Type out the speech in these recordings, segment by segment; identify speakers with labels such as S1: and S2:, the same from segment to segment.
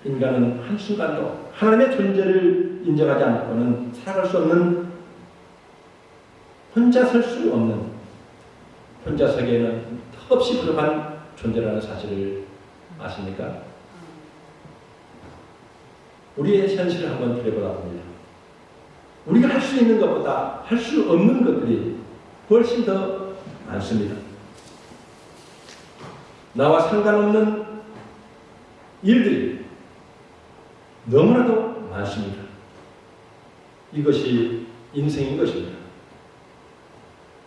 S1: 인간은 한순간도 하나님의 존재를 인정하지 않고는 살아갈 수 없는, 혼자 설 수 없는, 혼자 서기에는 턱없이 부족한 존재라는 사실을 아십니까? 우리의 현실을 한번 들여보다 봅니다. 우리가 할 수 있는 것보다 할 수 없는 것들이 훨씬 더 많습니다. 나와 상관없는 일들이 너무나도 많습니다. 이것이 인생인 것입니다.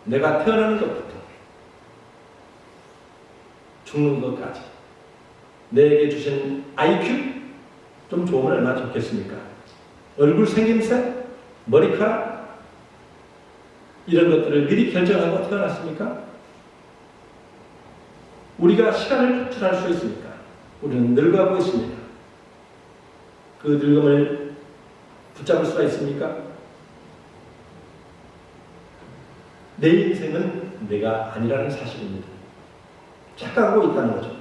S1: 내가 태어나는 것부터 죽는 것까지 내게 주신 IQ 좀 좋으면 얼마나 좋겠습니까? 얼굴 생김새, 머리카락 이런 것들을 미리 결정하고 태어났습니까? 우리가 시간을 capture할 수 있습니까? 우리는 늙어가고 있습니다. 그 늙음을 붙잡을 수가 있습니까? 내 인생은 내가 아니라는 사실입니다. 착각하고 있다는 거죠.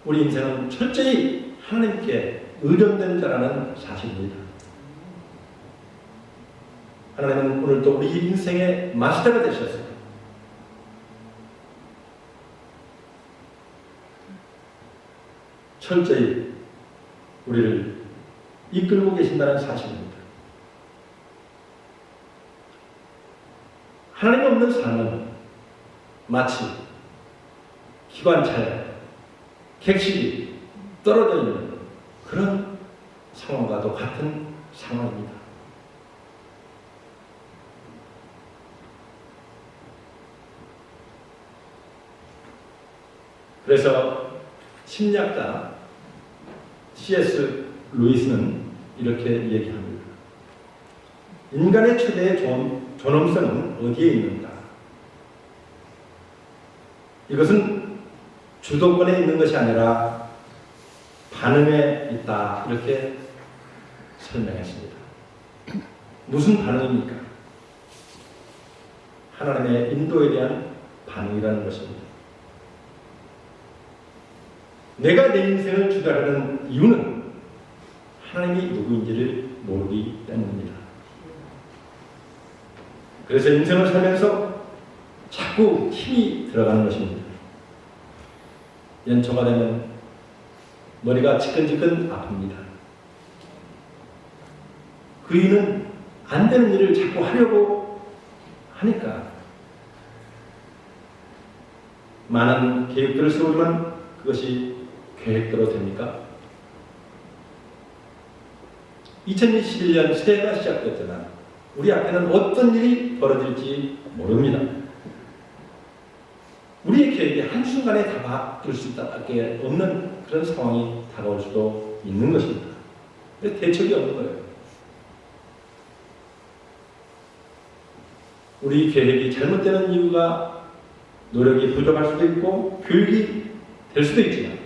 S1: 우리 인생은 철저히 하나님께 의존된 자라는 사실입니다. 하나님은 오늘도 우리 인생의 마스터가 되셨어요. 철저히 우리를 이끌고 계신다는 사실입니다. 하나님 없는 삶은 마치 기관차에 객실이 떨어져 있는 그런 상황과도 같은 상황입니다. 그래서 심리학자 C.S. 루이스는 이렇게 얘기합니다. 인간의 최대의 존엄성은 어디에 있는가? 이것은 주도권에 있는 것이 아니라 반응에 있다. 이렇게 설명했습니다. 무슨 반응입니까? 하나님의 인도에 대한 반응이라는 것입니다. 내가 내 인생을 주도하려는 이유는 하나님이 누구인지를 모르기 때문입니다. 그래서 인생을 살면서 자꾸 힘이 들어가는 것입니다. 연초가 되면 머리가 지끈지끈 아픕니다. 그 이유는 안 되는 일을 자꾸 하려고 하니까 많은 계획들을 세우지만 그것이 계획대로 됩니까? 2021년 새해가 시작됐잖아. 우리 앞에는 어떤 일이 벌어질지 모릅니다. 우리의 계획이 한순간에 다 바뀔 수 있다밖에 없는 그런 상황이 다가올 수도 있는 것입니다. 근데 대책이 없는 거예요. 우리 계획이 잘못되는 이유가 노력이 부족할 수도 있고 교육이 될 수도 있지만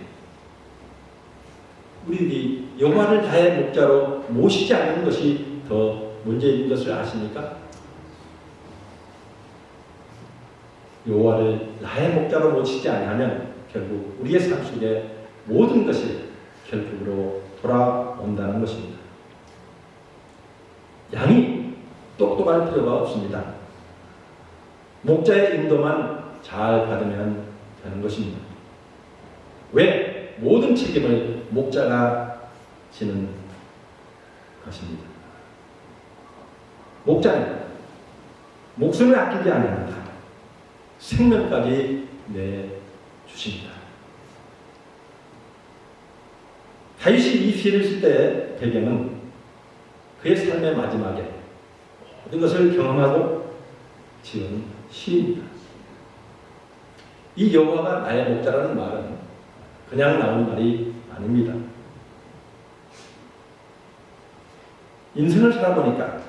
S1: 우리들이 여호와를 나의 목자로 모시지 않는 것이 더 문제인 것을 아십니까? 여호와를 나의 목자로 모시지 않으면 결국 우리의 삶 속에 모든 것이 결국으로 돌아온다는 것입니다. 양이 똑똑할 필요가 없습니다. 목자의 인도만 잘 받으면 되는 것입니다. 왜? 모든 책임을 목자가 지는 것입니다. 목자는 목숨을 아끼지 않습니다. 생명까지 내주십니다. 다윗이 이 시를 쓸 때의 배경은 그의 삶의 마지막에 모든 것을 경험하고 지은 시입니다. 이 여호와가 나의 목자라는 말은 그냥 나온 말이 아닙니다. 인생을 살아보니까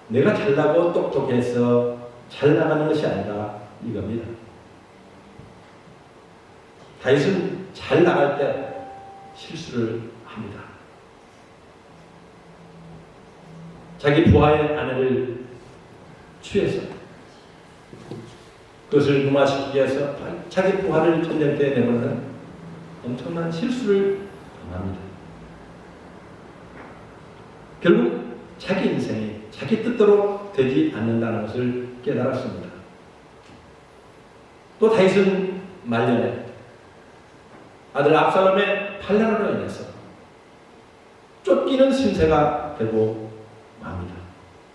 S1: 내가 잘나고 똑똑해서 잘 나가는 것이 아니라 이겁니다. 다윗은 잘 나갈 때 실수를 합니다. 자기 부하의 아내를 취해서 그것을 무마시키기 위해서 자기 부하를 전쟁터에 내보내는 엄청난 실수를 합니다. 강합니다. 결국 자기 인생이 자기 뜻대로 되지 않는다는 것을 깨달았습니다. 또 다윗은 말년에 아들 압살롬의 반란으로 인해서 쫓기는 신세가 되고 맙니다.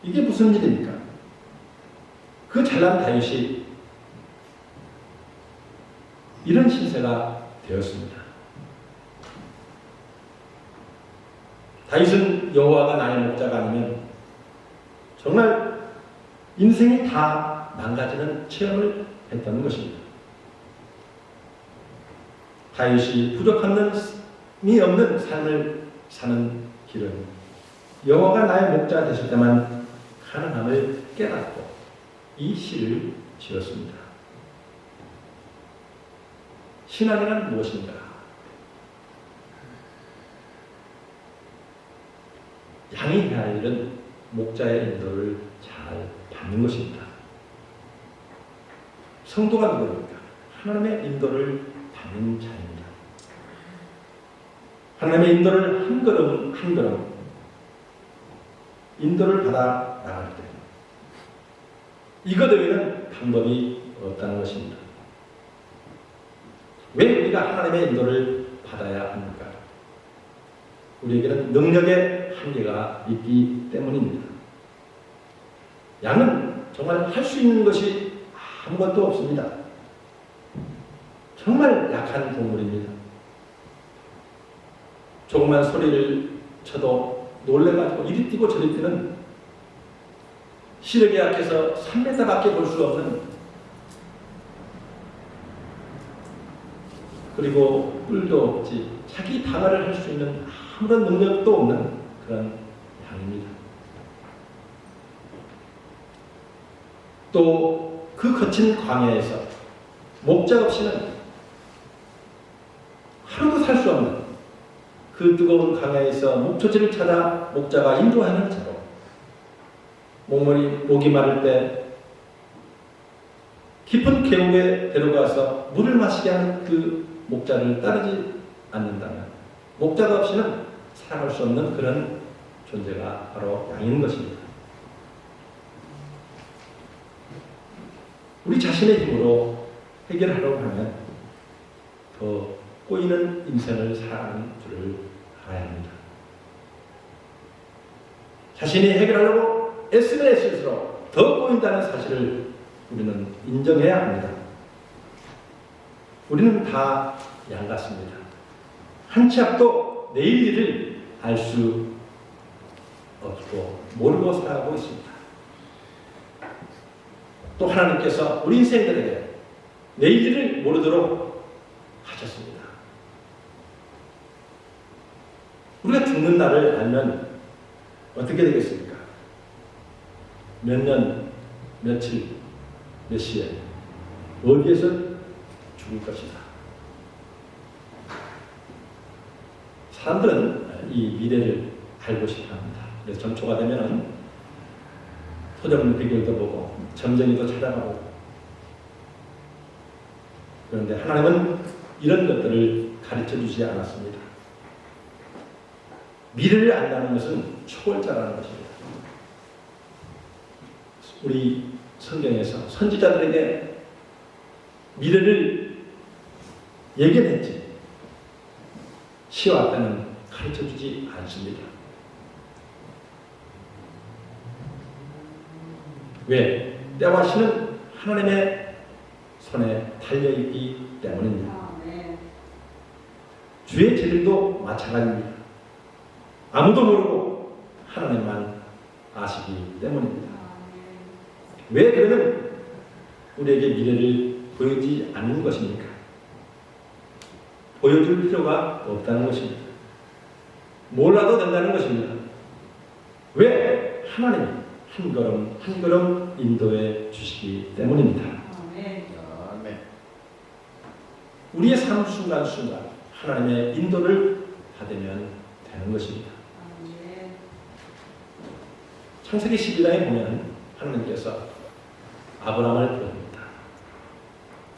S1: 이게 무슨 일입니까? 그 잘난 다윗이 이런 신세가 되었습니다. 다윗은 여호와가 나의 목자가 아니면 정말 인생이 다 망가지는 체험을 했다는 것입니다. 다윗이 부족함이 없는 삶을 사는 길은 여호와가 나의 목자 되실 때만 가능함을 깨닫고 이 시를 지었습니다. 신앙이란 무엇인가? 양이 해야 할 일은 목자의 인도를 잘 받는 것입니다. 성도가 누구입니까? 하나님의 인도를 받는 자입니다. 하나님의 인도를 한 걸음 한 걸음 인도를 받아 나갈 때 이것 외에는 방법이 없다는 것입니다. 왜 우리가 하나님의 인도를 받아야 합니까? 우리에게는 능력의 한계가 있기 때문입니다. 양은 정말 할 수 있는 것이 아무것도 없습니다. 정말 약한 동물입니다. 조그만 소리를 쳐도 놀래가지고 이리 뛰고 저리 뛰는 시력이 약해서 3m밖에 볼 수 없는 그리고 뿔도 없지 자기 방어를 할 수 있는 아무런 능력도 없는 그런 양입니다. 또 그 거친 광야에서 목자 없이는 하루도 살 수 없는 그 뜨거운 광야에서 목초지를 찾아 목자가 인도하는 자로 목이 마를 때 깊은 계곡에 데려가서 물을 마시게 하는 그 목자를 따르지 않는다면 목자가 없이는 살아갈 수 없는 그런 존재가 바로 양인 것입니다. 우리 자신의 힘으로 해결하려고 하면 더 꼬이는 인생을 살아가는 줄을 알아야 합니다. 자신이 해결하려고 애쓰면 애쓸수록 더 꼬인다는 사실을 우리는 인정해야 합니다. 우리는 다 양 같습니다. 한 치 앞도 내일 일을 알 수 없고 모르고 살아가고 있습니다. 또 하나님께서 우리 인생들에게 내일 일을 모르도록 하셨습니다. 우리가 죽는 날을 알면 어떻게 되겠습니까? 몇 년, 며칠, 몇 시에 어디에서 죽을 것이다. 사람들은 이 미래를 알고 싶어 합니다. 그래서 전초가 되면은 토정 비결도 보고 점쟁이도 찾아가고 그런데 하나님은 이런 것들을 가르쳐 주지 않았습니다. 미래를 안다는 것은 초월자라는 것입니다. 우리 성경에서 선지자들에게 미래를 예견했지 시와 때는 가르쳐 주지 않습니다. 왜? 때와 시는 하나님의 손에 달려있기 때문입니다. 주의 재질도 마찬가지입니다. 아무도 모르고 하나님만 아시기 때문입니다. 왜 그러면 우리에게 미래를 보여주지 않는 것입니까? 보여줄 필요가 없다는 것입니다. 몰라도 된다는 것입니다. 왜? 하나님이 한 걸음 한 걸음 인도해 주시기 때문입니다. 아멘. 우리의 삶 순간순간 하나님의 인도를 받으면 되는 것입니다. 아멘. 창세기 12장에 보면 하나님께서 아브라함을